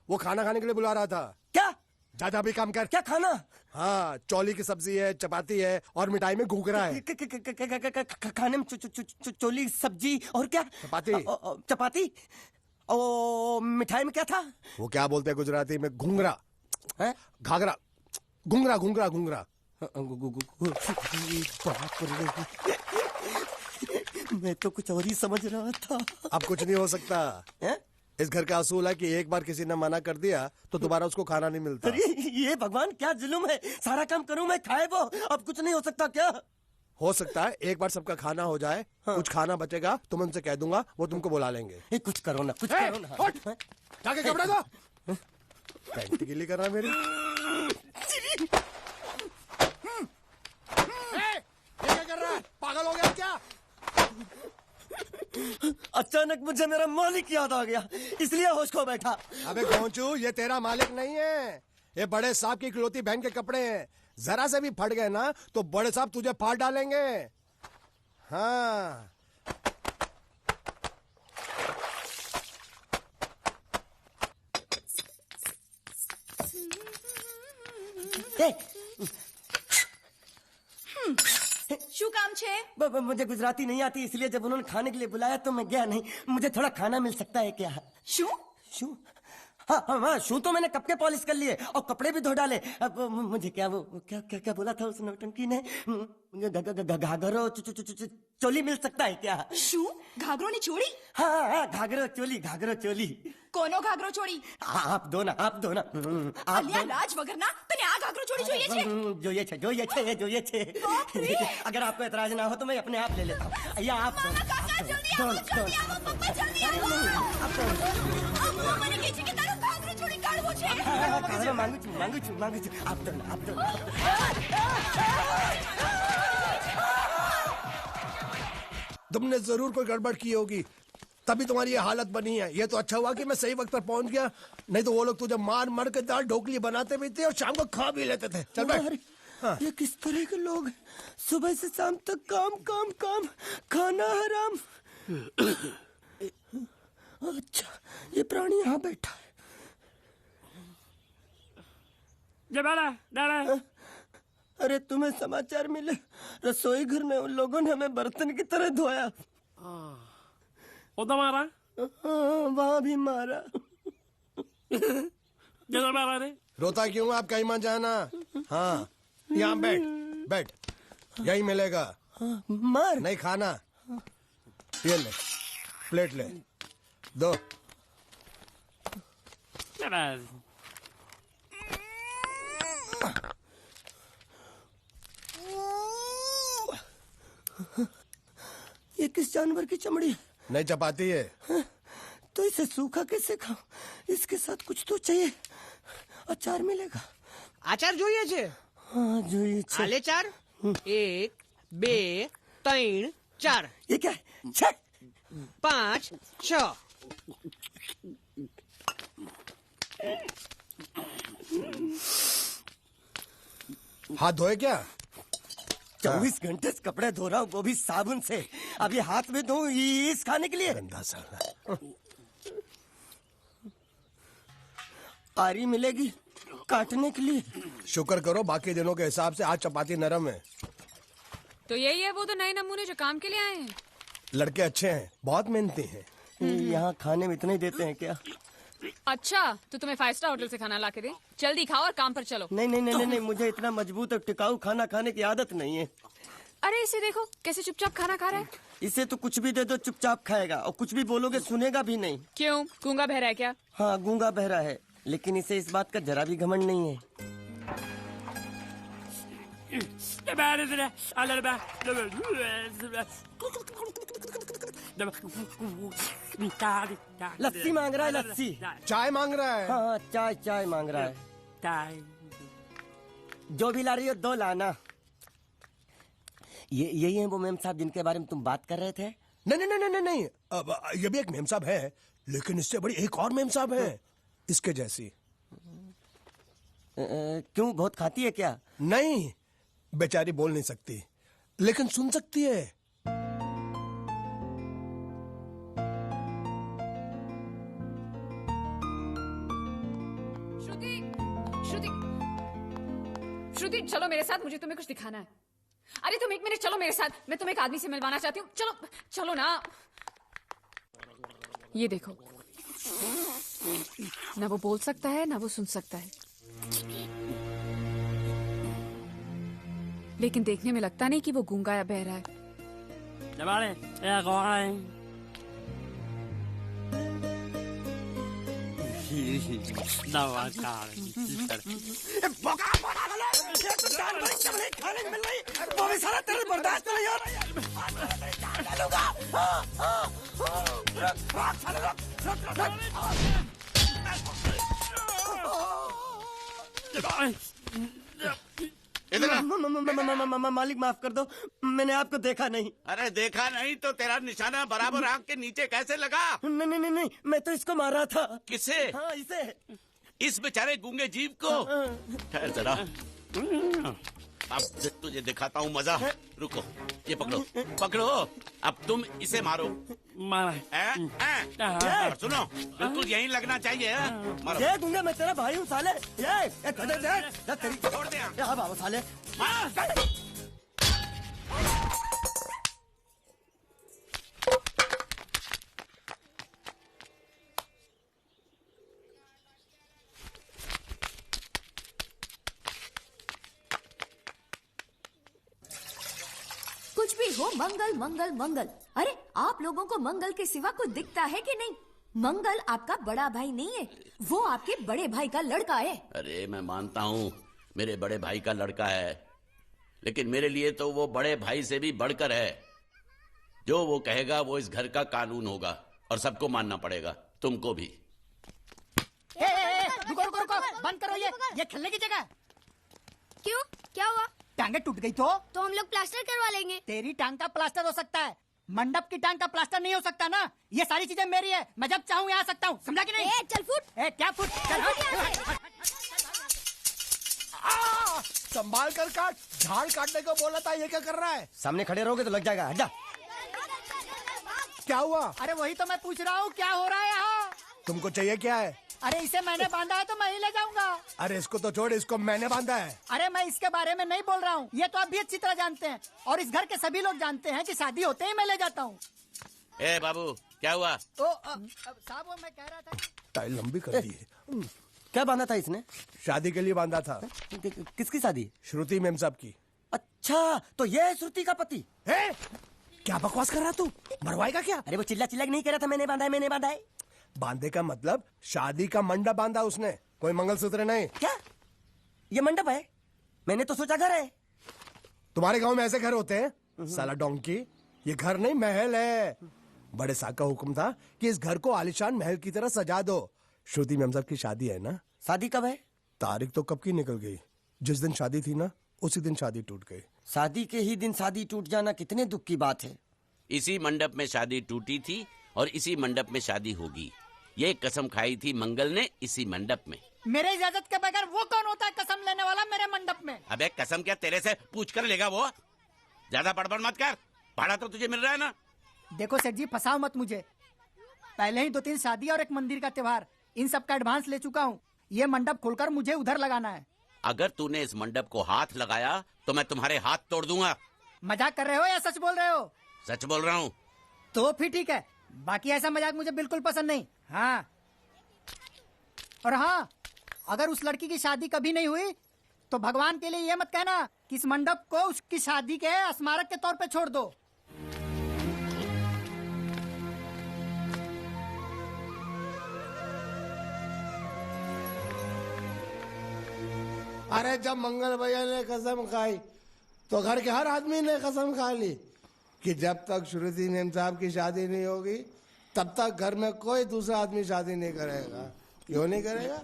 वो खाना खाने के लिए बुला रहा था। क्या? ज्यादा भी काम कर। क्या खाना? हाँ, चौली की सब्जी है, चपाती है और मिठाई में घूघरा है। खाने में चोली सब्जी और क्या? चपाती। चपाती। ओ मिठाई में क्या था? वो क्या बोलते हैं गुजराती में? घूंघरा है? घाघरा। घूंघरा घूंघरा घूंघरा। मैं तो कुछ और ही समझ रहा था। अब कुछ नहीं हो सकता है? इस घर का असूल है कि एक बार किसी ने मना कर दिया तो दोबारा उसको खाना नहीं मिलता। अरे ये भगवान क्या जुल्म है। सारा काम करूं मैं, खाए वो। अब कुछ नहीं हो सकता क्या? हो सकता है एक बार सबका खाना हो जाए। हाँ। कुछ खाना बचेगा तो मैं उनसे कह दूंगा, वो तुमको बुला लेंगे। कुछ करो ना, कुछ करो ना। जाके कपड़े दो। पैंट गीली कर रहा मेरी। ये क्या कर रहा है? पागल हो गया क्या? अचानक मुझे मेरा मालिक याद आ गया, इसलिए होश खो बैठा। अबे गोंचू, ये तेरा मालिक नहीं है, ये बड़े साहब की इकलौती बहन के कपड़े हैं। जरा से भी फट गए ना तो बड़े साहब तुझे फाड़ डालेंगे। हाँ। શું કામ છે? मुझे गुजराती नहीं आती, इसलिए जब उन्होंने खाने के लिए बुलाया तो मैं गया नहीं। मुझे थोड़ा खाना मिल सकता है क्या? શું? शू? हाँ हाँ हाँ, शू तो मैंने कब के पॉलिश कर लिए और कपड़े भी धो डाले। अब मुझे क्या वो क्या क्या क्या बोला था उस नौटंकी ने? घाघरो चोली मिल सकता है क्या? શું? ઘાઘરોની ચોળી? हाँ हाँ, घाघरो चोली, घाघरो चोली। કોનો ઘાઘરો ચોળી? आप दो ना, आप दो ना। અલ્યા લાજ વગરના તને આ ઘાઘરો ચોળી જોઈએ છે? જોઈએ છે। अगर आपको एतराज ना हो तो मैं अपने आप ले लेता हूँ। या आप दो। કાકા જલ્દી આવો, જલ્દી આવો, પપ્પા જલ્દી આવો। અમ્મા મને કહે છે કે તારો ઘાઘરો ચોળી કાઢવો છે। मांगू छू। आप दो ना, आप दो ना। तुमने जरूर कोई गड़बड़ की होगी, तभी तुम्हारी ये हालत बनी है। ये तो अच्छा हुआ कि मैं सही वक्त पर पहुंच गया, नहीं तो वो लोग तुझे मार मार के दाल ढोकली बनाते भी थे और शाम को खा भी लेते थे। चल बैठ। हाँ। ये किस तरह के लोग हैं? सुबह से शाम तक काम काम काम, खाना हराम। अच्छा, ये प्राणी यहाँ बैठा है। अरे तुम्हें समाचार मिले? रसोई घर में उन लोगों ने हमें बर्तन की तरह धोया। मारा? वहाँ भी मारा। रोता क्यों? आप कहीं मत जाना। हाँ, यहाँ बैठ, यही मिलेगा। मार नहीं खाना। ये ले, प्लेट ले, दो। ये किस जानवर की चमड़ी है? नहीं चपाती है। तो इसे सूखा कैसे खाऊं? इसके साथ कुछ तो चाहिए। अचार मिलेगा? आचार જોઈએ છે? हाँ જોઈએ છે। આલે ચાર? 1 2 3 4। ये क्या है? 6 5 6। हाथ धोए क्या? 24 घंटे से कपड़े धो रहा हूँ, वो भी साबुन से। अब ये हाथ में धो इस खाने के लिए? गंदा साला। आरी मिलेगी काटने के लिए? शुक्र करो बाकी दिनों के हिसाब से आज चपाती नरम है। तो यही है वो तो नए नमूने जो काम के लिए आए हैं। लड़के अच्छे हैं, बहुत मेहनती हैं। यहाँ खाने में इतना ही देते हैं क्या? अच्छा, तो तुम्हें 5 स्टार होटल से खाना ला के दे? जल्दी खाओ और काम पर चलो। नहीं, मुझे इतना मजबूत और टिकाऊ खाना खाने की आदत नहीं है। अरे इसे देखो कैसे चुपचाप खाना खा रहा है। इसे तो कुछ भी दे दो चुपचाप खाएगा, और कुछ भी बोलोगे सुनेगा भी नहीं। क्यों, गूंगा बहरा है क्या? हाँ, गूंगा बहरा है, लेकिन इसे इस बात का जरा भी घमंड नहीं है। लस्सी मांग रहा है, लस्सी। चाय मांग रहा है। हाँ, चाय मांग रहा है। जो भी ला रही हो 2 लाना। यही है वो मेम साहब जिनके बारे में तुम बात कर रहे थे? नहीं। अब ये भी एक मेम साहब है, लेकिन इससे बड़ी एक और मेम साहब है, इसके जैसी। क्यों, बहुत खाती है क्या? नहीं, बेचारी बोल नहीं सकती, लेकिन सुन सकती है। श्रुति चलो मेरे साथ, मुझे तुम्हें कुछ दिखाना है। अरे तुम 1 मिनट चलो मेरे साथ, मैं तुम्हें एक आदमी से मिलवाना चाहती हूँ। चलो चलो ना। ये देखो, ना वो बोल सकता है ना वो सुन सकता है, लेकिन देखने में लगता नहीं कि वो गूंगा या बहरा है। वो भी सारा तेरे बर्दाश्त नहीं हो रहा। मालिक माफ कर दो, मैंने आपको देखा नहीं। अरे देखा नहीं तो तेरा निशाना बराबर आंख के नीचे कैसे लगा? नहीं नहीं नहीं, मैं तो इसको मारा था। किसे? हाँ इसे। इस बेचारे गूंगे जीव को? ठहर जरा, अब तुझे दिखाता हूँ मजा। रुको, ये पकड़ो पकड़ो, अब तुम इसे मारो। सुनो, बिल्कुल यहीं लगना चाहिए। मारो। ये गूंगा, मैं तेरा भाई हूँ साले। ये छोड़ दे। हाँ बाबा साले। कुछ भी हो, मंगल मंगल मंगल। अरे आप लोगों को मंगल के सिवा कुछ दिखता है कि नहीं? मंगल आपका बड़ा भाई नहीं है, वो आपके बड़े भाई का लड़का है। अरे मैं मानता हूँ मेरे बड़े भाई का लड़का है, लेकिन मेरे लिए तो वो बड़े भाई से भी बढ़कर है। जो वो कहेगा वो इस घर का कानून होगा और सबको मानना पड़ेगा, तुमको भी। रुको रुको रुको, बंद करो ये खेलने की जगह। क्यों, क्या हुआ? टांगे टूट गई तो हम लोग प्लास्टर करवा लेंगे। तेरी टांग का प्लास्टर हो सकता है, मंडप की टांग का प्लास्टर नहीं हो सकता ना। ये सारी चीजें मेरी है, मैं जब चाहूँ यहाँ आ सकता हूँ, समझा कि नहीं? चल फुट। क्या फुट? चल संभाल कर काट, झाड़ काटने को बोला था, ये क्या कर रहा है? सामने खड़े रहोगे तो लग जाएगा। हट जा। क्या हुआ? अरे वही तो मैं पूछ रहा हूँ, क्या हो रहा है यहाँ? तुमको चाहिए क्या है? अरे इसे मैंने बांधा है तो मैं ही ले जाऊंगा। अरे इसको तो छोड़, इसको मैंने बांधा है। अरे मैं इसके बारे में नहीं बोल रहा हूँ, ये तो आप भी अच्छी तरह जानते हैं और इस घर के सभी लोग जानते हैं कि शादी होते ही मैं ले जाता हूँ। ए बाबू, क्या हुआ? साहब वो मैं कह रहा था। टाइल लंबी कर दी है। क्या बांधा था इसने? शादी के लिए बांधा था। किसकी शादी? श्रुति मेम साहब की। अच्छा, तो ये है श्रुति का पति? क्या बकवास कर रहा तू? मरवाएगा क्या? अरे वो चिल्ला चिल्ला नहीं कह रहा था मैंने बांधा है, मैंने बांधा है। बांधे का मतलब शादी का मंडप बांधा उसने, कोई मंगलसूत्र नहीं। क्या ये मंडप है? मैंने तो सोचा घर है। तुम्हारे गांव में ऐसे घर होते हैं साला डोंकी? ये घर नहीं, महल है। बड़े साहब का हुक्म था कि इस घर को आलीशान महल की तरह सजा दो। श्रुति मेम साहब की शादी है ना? शादी कब है? तारीख तो कब की निकल गई। जिस दिन शादी थी ना, उसी दिन शादी टूट गई। शादी के ही दिन शादी टूट जाना कितने दुख की बात है। इसी मंडप में शादी टूटी थी और इसी मंडप में शादी होगी। ये कसम खाई थी मंगल ने इसी मंडप में। मेरे इजाजत के बगैर वो कौन होता है कसम लेने वाला मेरे मंडप में? अबे कसम क्या तेरे से पूछ कर लेगा वो? ज्यादा बड़बड़ मत कर, भाड़ा तो तुझे मिल रहा है ना। देखो सेठ जी, फंसाओ मत मुझे। पहले ही 2-3 शादी और एक मंदिर का त्योहार, इन सब का एडवांस ले चुका हूँ। ये मंडप खोलकर मुझे उधर लगाना है। अगर तूने इस मंडप को हाथ लगाया तो मैं तुम्हारे हाथ तोड़ दूंगा। मजाक कर रहे हो या सच बोल रहे हो? सच बोल रहा हूँ। तो फिर ठीक है, बाकी ऐसा मजाक मुझे बिल्कुल पसंद नहीं। हाँ, और हाँ, अगर उस लड़की की शादी कभी नहीं हुई तो भगवान के लिए ये मत कहना कि इस मंडप को उसकी शादी के स्मारक के तौर पे छोड़ दो। अरे जब मंगल भैया ने कसम खाई तो घर के हर आदमी ने कसम खा ली कि जब तक श्रुति मेम साहब की शादी नहीं होगी तब तक घर में कोई दूसरा आदमी शादी नहीं करेगा। क्यों नहीं करेगा?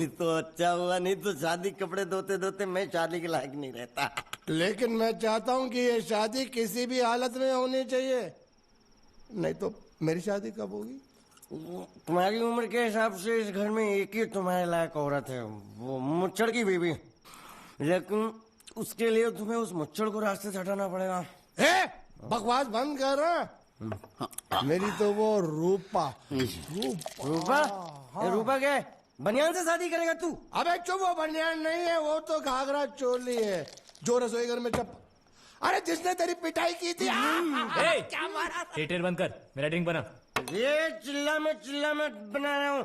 तो अच्छा हुआ, नहीं तो शादी कपड़े धोते धोते मैं शादी के लायक नहीं रहता। लेकिन मैं चाहता हूँ कि ये शादी किसी भी हालत में होनी चाहिए, नहीं तो मेरी शादी कब होगी? तुम्हारी उम्र के हिसाब से इस घर में एक ही तुम्हारे लायक औरत है, वो मुच्छड़ की बीवी। लेकिन उसके लिए तुम्हें उस मुच्छड़ को रास्ते से हटाना पड़ेगा। बकवास बंद कर। मेरी तो वो रूपा। रूपा? रूपा क्या है? बनियान से शादी करेगा तू? अबे चुप, वो बनियान नहीं है, वो तो घाघरा चोली है जो रसोई घर में चप। अरे जिसने तेरी पिटाई की थी क्या मारा? थिएटर बंद कर, मेरा ड्रिंक बना। ये चिल्ला में बना रहा हूँ,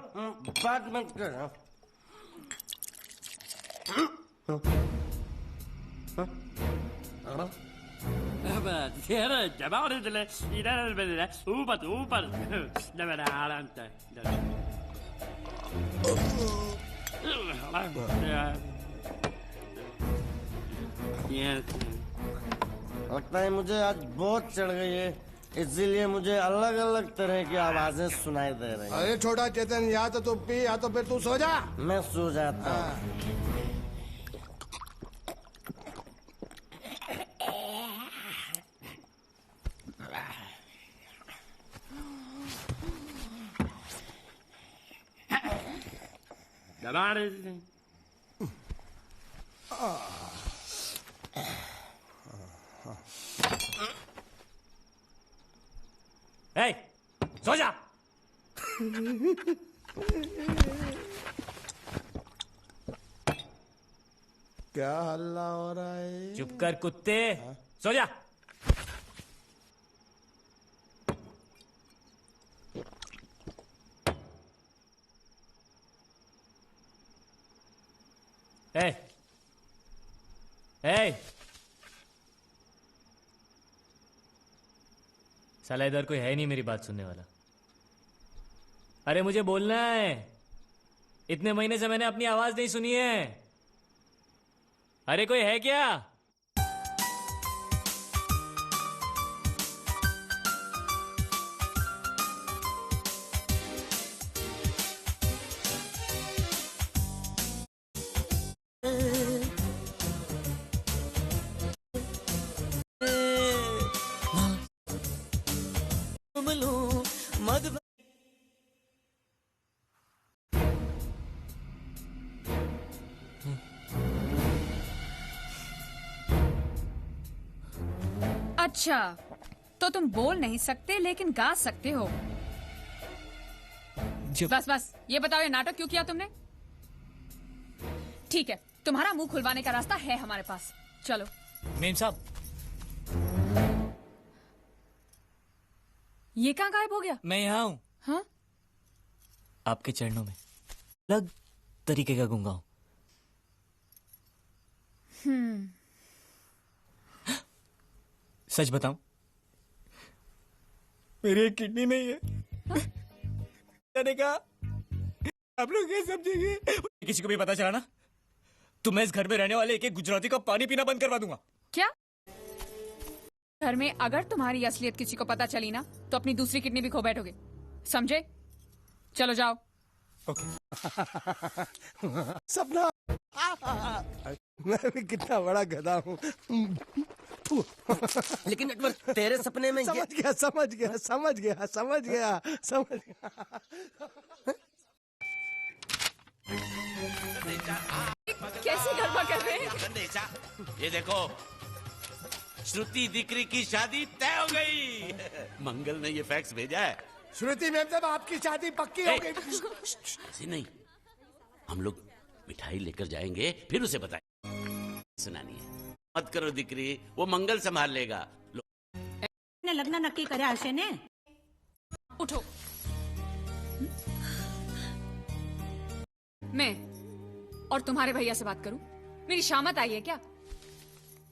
बात मत कर। लगता है मुझे आज बहुत चढ़ गई है, इसीलिए मुझे अलग अलग तरह की आवाजें सुनाई दे रही हैं। अरे छोटा चेतन, या तो तू पी या तो फिर तू सो जा। मैं सो जाता हूँ। ए, सो जा। क्या हल्ला हो रहा है? चुप कर कुत्ते, सो जा। ए, ए, साला इधर कोई है नहीं मेरी बात सुनने वाला। अरे मुझे बोलना है, इतने महीने से मैंने अपनी आवाज नहीं सुनी है। अरे कोई है क्या? अच्छा, तो तुम बोल नहीं सकते लेकिन गा सकते हो। बस बस, ये बताओ ये नाटक क्यों किया तुमने? ठीक है, तुम्हारा मुंह खुलवाने का रास्ता है हमारे पास, चलो। मेम साहब, ये कहाँ गायब हो गया? मैं यहाँ हूँ। हाँ? आपके चरणों में अलग तरीके का गूंगा हूँ। सच बताऊं, मेरी एक किडनी नहीं है। मैंने कहा आप लोग क्या समझेंगे? किसी को भी पता चला ना तो मैं इस घर में रहने वाले एक एक गुजराती का पानी पीना बंद करवा दूंगा। क्या? घर में अगर तुम्हारी असलियत किसी को पता चली ना तो अपनी दूसरी किडनी भी खो बैठोगे, समझे? चलो जाओ। सपना, मैं भी कितना बड़ा गधा हूँ। लेकिन अकबर, तेरे सपने में समझ गया। कैसी गड़बड़ कर रहे हैं? ये देखो, श्रुति दिकरी की शादी तय हो गई। मंगल ने ये फैक्स भेजा है। श्रुति मैम, जब आपकी शादी पक्की हो गई। ऐसे नहीं, हम लोग मिठाई लेकर जाएंगे फिर उसे बताएंगे। सुनानी है, मत करो दिकरी, वो मंगल संभाल लेगा। लग्न नक्की કર્યા હશે ને? उठो। मैं और तुम्हारे भैया से बात करूं? मेरी शामत आई है क्या?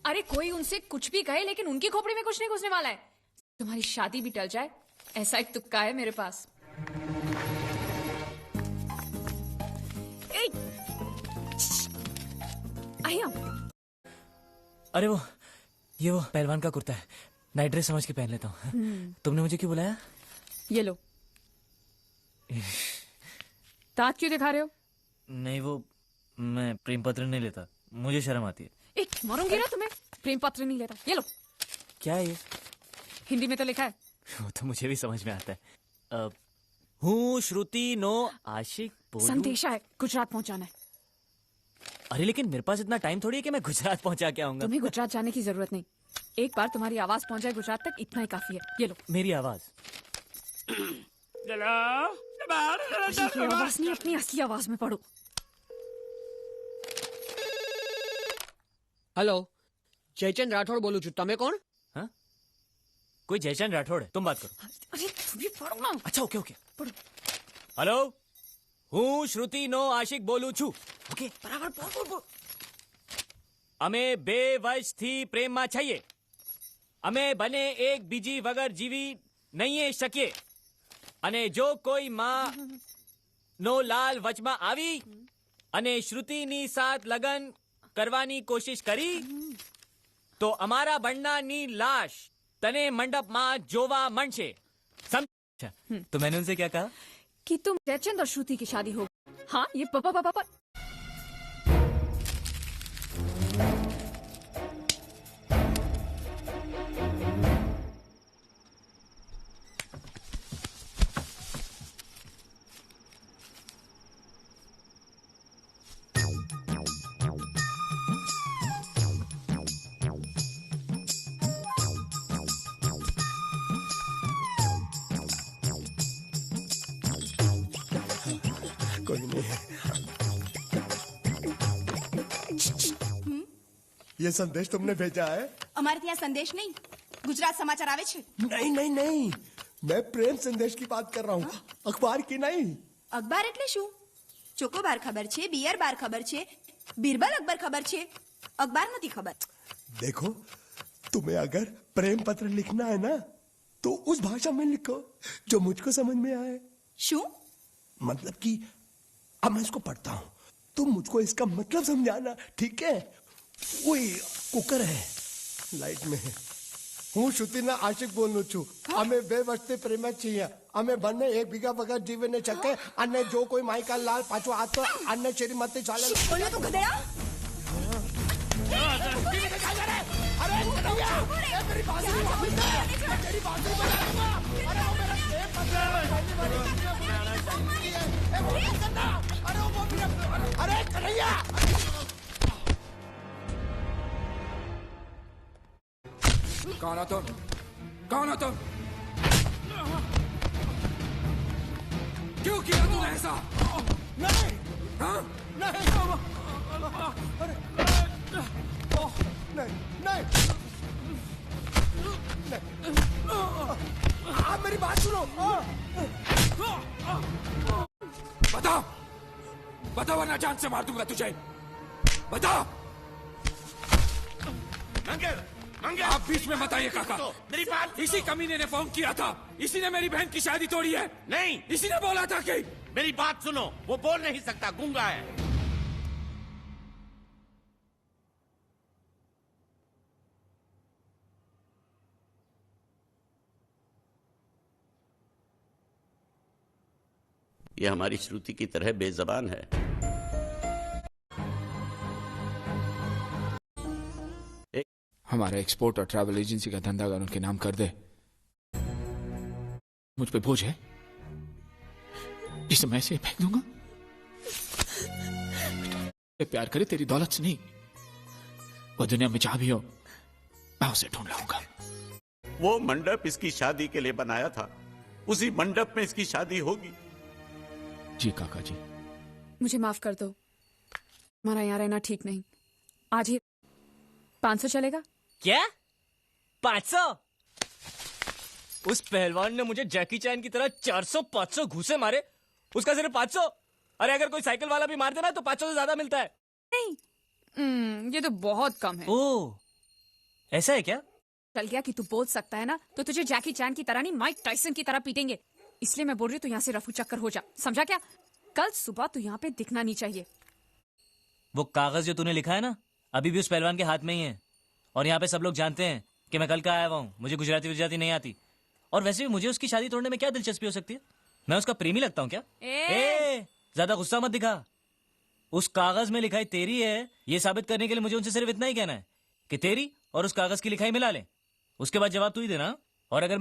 अरे कोई उनसे कुछ भी कहे लेकिन उनकी खोपड़ी में कुछ नहीं घुसने वाला है। तुम्हारी शादी भी टल जाए ऐसा एक तुक्का है मेरे पास। आइया। अरे वो पहलवान का कुर्ता है, नाइट ड्रेस समझ के पहन लेता हूँ। तुमने मुझे क्यों बुलाया? ये लो। दांत क्यों दिखा रहे हो? नहीं, वो मैं प्रेम पत्र नहीं लेता, मुझे शर्म आती है। एक मरूंगी ना तुम्हें। प्रेम पत्र नहीं लेता, ये लो। क्या है ये? हिंदी में तो लिखा है। वो तो मुझे भी समझ में आता है। हूँ श्रुति नो आशिक बोलूं। संदेशा है, गुजरात पहुंचाना है। अरे लेकिन मेरे पास इतना टाइम थोड़ी है कि मैं गुजरात पहुंचा के आऊंगा। तुम्हें गुजरात जाने की जरूरत नहीं, एक बार तुम्हारी आवाज पहुंच जाए गुजरात तक, इतना ही काफी है। ये लो। मेरी आवाज? ये आवाज नहीं, अपनी असली आवाज में पढ़ो। हेलो, जयचंद राठौड़ बोलू छू, तमे कोण? हाँ? कोई जयचंद राठौड़ है, तुम बात करो। अरे तू भी पढ़ो ना। अच्छा ओके ओके हेलो, हूँ श्रुति नो आशिक बोलू छू। ओके बराबर बोल बोल बोल। અમે બે વર્ષથી પ્રેમમાં છીએ. અમે બને એક બીજી વગર જીવી નહીં શકીએ. અને જો કોઈ માં નો લાલ વચમાં આવી અને શ્રુતિની સાથ લગન કરવાની કોશિશ કરી તો અમારા બંનેની લાશ તને મંડપમાં જોવા મળશે. समझ? तो मैंने उनसे क्या कहा कि तुम जयचंद और श्रुति की शादी हो। हाँ, ये पापा पापा पापा। कोई नहीं। ये संदेश तुमने भेजा है? અમારે ત્યાં સંદેશ નહીં, ગુજરાત સમાચાર આવે છે. नहीं नहीं नहीं, मैं प्रेम संदेश की बात कर रहा हूँ, अखबार की नहीं। અખબાર એટલે શું? ચોકોબાર ખબર છે, બિયર બાર ખબર છે, બીરબલ અકબર ખબર છે, અખબાર નથી ખબર. देखो, तुम्हें अगर प्रेम पत्र लिखना है ना तो उस भाषा में लिखो जो मुझको समझ में आए। શું? मतलब कि अब मैं इसको पढ़ता हूँ, तुम मुझको इसका मतलब समझाना, ठीक है? वही कुकर है लाइट में है। હું શ્રુતિના આશિક બોલું છું. અમે 2 વર્ષથી પ્રેમ છીએ. અમે બંને એકબીજા વગર જીવી ન શકે અને જો કોઈ માઈકા લાલ પાછો આતો આને શ્રીમતી ચાલે. બોલ્યો તું ગધેડા? अरे कन्हैया, ये मेरी बांसुरी वापस दे, तेरी बांसुरी बजा दूंगा. अरे वो मेरा प्रेम पत्र है. ए वो गंदा, अरे वो मेरा, अरे कन्हैया. कौन हो तुम? कौन हो तुम? क्यों किया तूने ऐसा? नहीं, हाँ? नहीं, अरे नहीं, नहीं, आप मेरी बात सुनो. बता, बता वरना जान से मार दूंगा तुझे. बता. आप बीच में बताइए काका. मेरी बात इसी कमीने ने फोन किया था. इसी ने मेरी बहन की शादी तोड़ी है. नहीं, इसी ने बोला था कि मेरी बात सुनो, वो बोल नहीं सकता, गूंगा है. ये हमारी श्रुति की तरह बेजबान है. हमारा एक्सपोर्ट और ट्रैवल एजेंसी का धंधा अगर उनके नाम कर दे, मुझ पे बोझ है जिसे मैं ऐसे ही फेंक दूंगा. प्यार करे तेरी दौलत से नहीं, वो दुनिया में जहां भी हो मैं उसे ढूंढ लाऊंगा. वो मंडप इसकी शादी के लिए बनाया था, उसी मंडप में इसकी शादी होगी. जी काका जी. मुझे माफ कर दो, हमारा यहाँ रहना ठीक नहीं. आज ही 500 चलेगा? क्या 500? उस पहलवान ने मुझे जैकी चैन की तरह 400-500 घूसे मारे, उसका सिर्फ 500? अरे अगर कोई साइकिल वाला भी मार देना तो 500 से ज्यादा मिलता है. नहीं, ये तो बहुत कम है. ओह, ऐसा है क्या? चल गया कि तू बोल सकता है ना, तो तुझे जैकी चैन की तरह नहीं, माइक टाइसन की तरह पीटेंगे. इसलिए मैं बोल रही हूँ, तू यहाँ से रफू चक्कर हो जा, समझा क्या? कल सुबह तू यहाँ पे दिखना नहीं चाहिए. वो कागज जो तूने लिखा है ना, अभी भी उस पहलवान के हाथ में ही है. और यहाँ पे सब लोग जानते हैं कि मैं कल का आया हुआ हूँ, मुझे गुजराती नहीं आती. और वैसे भी मुझे उसकी शादी तोड़ने में क्या दिलचस्पी हो सकती है? मैं उसका प्रेमी लगता हूँ क्या? ज्यादा गुस्सा मत दिखा. उस कागज में लिखाई तेरी है, ये साबित करने के लिए मुझे उनसे सिर्फ इतना ही कहना है कि तेरी और उस कागज की लिखाई मिला ले. उसके बाद जवाब तू ही देना. और अगर